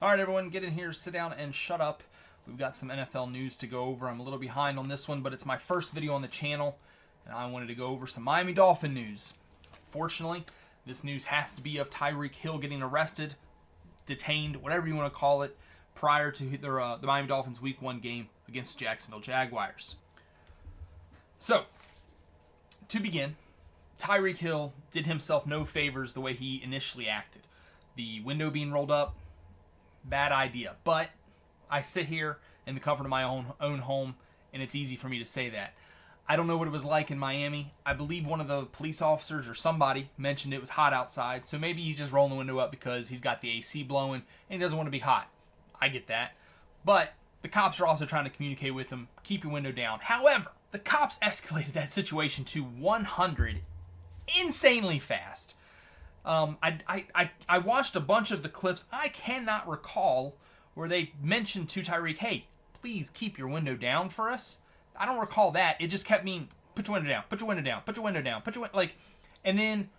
All right, everyone, get in here, sit down, and shut up. We've got some NFL news to go over. I'm a little behind on this one, but it's my first video on the channel, and I wanted to go over some Miami Dolphin news. Fortunately, this news has to be of Tyreek Hill getting arrested, detained, whatever you want to call it, prior to the Miami Dolphins Week 1 game against Jacksonville Jaguars. So, to begin, Tyreek Hill did himself no favors the way he initially acted. The window being rolled up, bad idea. But I sit here in the comfort of my own home, and it's easy for me to say that. I don't know what it was like in Miami. I believe one of the police officers or somebody mentioned it was hot outside, so maybe he's just rolling the window up because he's got the AC blowing and he doesn't want to be hot. I get that. But the cops are also trying to communicate with him, keep your window down. However, the cops escalated that situation to 100 insanely fast. I watched a bunch of the clips. I cannot recall where they mentioned to Tyreek, hey, please keep your window down for us. I don't recall that. It just kept meaning, put your window down, put your window down, put your window down, put your window, and then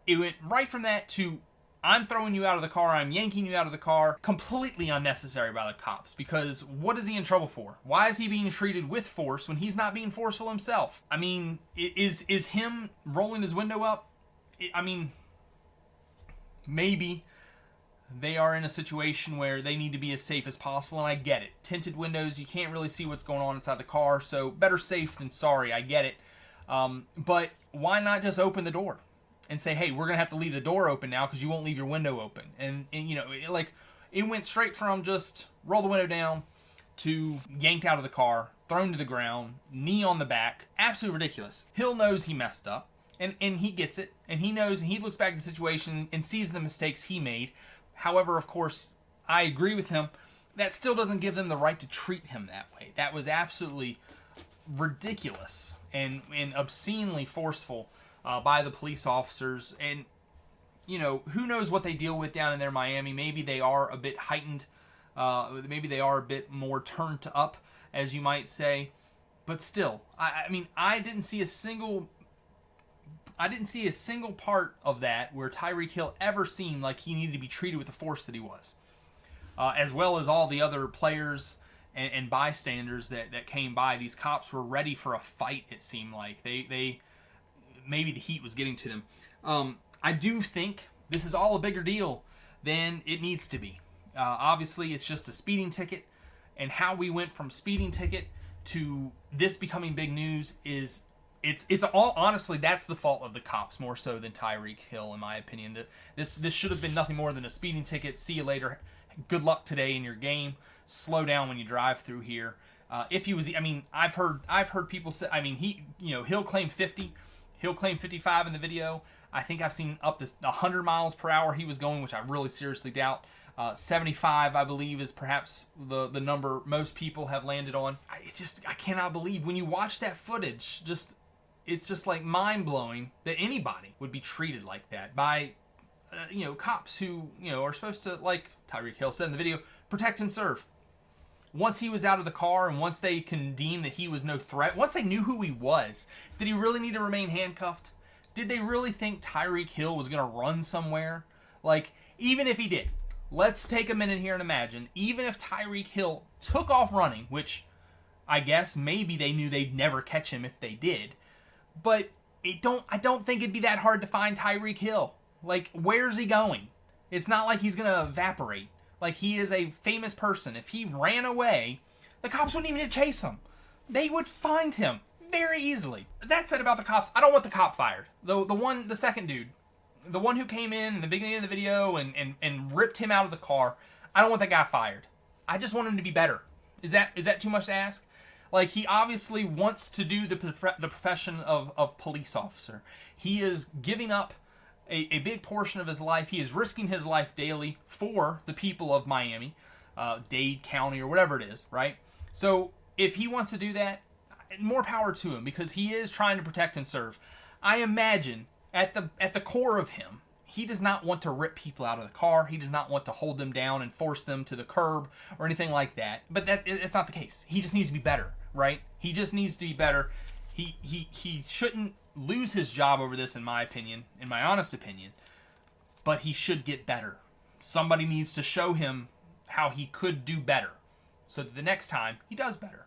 it went right from that to, I'm throwing you out of the car, I'm yanking you out of the car. Completely unnecessary by the cops, because what is he in trouble for? Why is he being treated with force when he's not being forceful himself? I mean, is him rolling his window up? Maybe they are in a situation where they need to be as safe as possible, and I get it. Tinted windows, you can't really see what's going on inside the car, so better safe than sorry, I get it. But why not just open the door and say, hey, we're going to have to leave the door open now because you won't leave your window open. And you know, it went straight from just roll the window down to yanked out of the car, thrown to the ground, knee on the back. Absolutely ridiculous. Hill knows he messed up. And he gets it, and he knows, and he looks back at the situation and sees the mistakes he made. However, of course, I agree with him. That still doesn't give them the right to treat him that way. That was absolutely ridiculous and obscenely forceful by the police officers. And, you know, who knows what they deal with down in there, Miami. Maybe they are a bit heightened. Maybe they are a bit more turned up, as you might say. But still, I mean, I didn't see a single part of that where Tyreek Hill ever seemed like he needed to be treated with the force that he was. As well as all the other players and bystanders that came by. These cops were ready for a fight, it seemed like. They maybe the heat was getting to them. I do think this is all a bigger deal than it needs to be. Obviously, it's just a speeding ticket. And how we went from speeding ticket to this becoming big news is... It's all, honestly, that's the fault of the cops more so than Tyreek Hill, in my opinion. This should have been nothing more than a speeding ticket. See you later. Good luck today in your game. Slow down when you drive through here. If he was, I mean, I've heard people say, I mean, Hill claimed 50, Hill claimed 55 in the video. I think I've seen up to 100 miles per hour he was going, which I really seriously doubt. 75, I believe, is perhaps the number most people have landed on. I cannot believe when you watch that footage. It's just like mind-blowing that anybody would be treated like that by, cops who, are supposed to, like Tyreek Hill said in the video, protect and serve. Once he was out of the car and once they can deem that he was no threat, once they knew who he was, did he really need to remain handcuffed? Did they really think Tyreek Hill was going to run somewhere? Like, even if he did, let's take a minute here and imagine, even if Tyreek Hill took off running, which I guess maybe they knew they'd never catch him if they did, but I don't think it'd be that hard to find Tyreek Hill. Like, where's he going? It's not like he's going to evaporate. Like, he is a famous person. If he ran away, the cops wouldn't even chase him. They would find him very easily. That said about the cops, I don't want the cop fired. The second dude, the one who came in the beginning of the video and ripped him out of the car, I don't want that guy fired. I just want him to be better. Is that too much to ask? Like, he obviously wants to do the profession of police officer. He is giving up a big portion of his life. He is risking his life daily for the people of Miami, Dade County, or whatever it is, right? So if he wants to do that, more power to him, because he is trying to protect and serve. I imagine at the core of him, he does not want to rip people out of the car. He does not want to hold them down and force them to the curb or anything like that. But it's not the case. He just needs to be better, right? He just needs to be better. He shouldn't lose his job over this, in my opinion, in my honest opinion. But he should get better. Somebody needs to show him how he could do better, so that the next time he does better.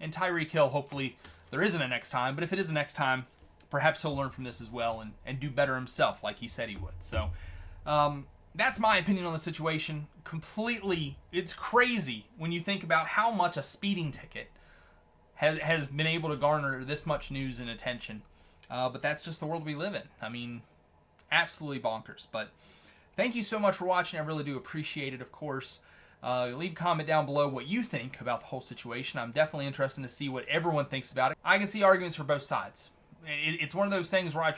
And Tyreek Hill, hopefully there isn't a next time, but if it is a next time, perhaps he'll learn from this as well and do better himself like he said he would. So that's my opinion on the situation. Completely, it's crazy when you think about how much a speeding ticket has been able to garner this much news and attention. But that's just the world we live in. I mean, absolutely bonkers. But thank you so much for watching. I really do appreciate it, of course. Leave a comment down below what you think about the whole situation. I'm definitely interested to see what everyone thinks about it. I can see arguments for both sides. It's one of those things where I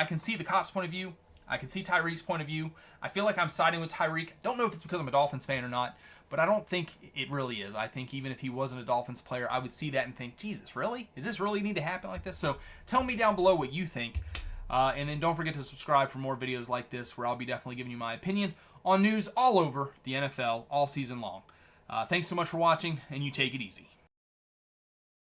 can see the cops' point of view. I can see Tyreek's point of view. I feel like I'm siding with Tyreek. Don't know if it's because I'm a Dolphins fan or not, but I don't think it really is. I think even if he wasn't a Dolphins player, I would see that and think, Jesus, really? Does this really need to happen like this? So tell me down below what you think. And then don't forget to subscribe for more videos like this, where I'll be definitely giving you my opinion on news all over the NFL all season long. Thanks so much for watching, and you take it easy.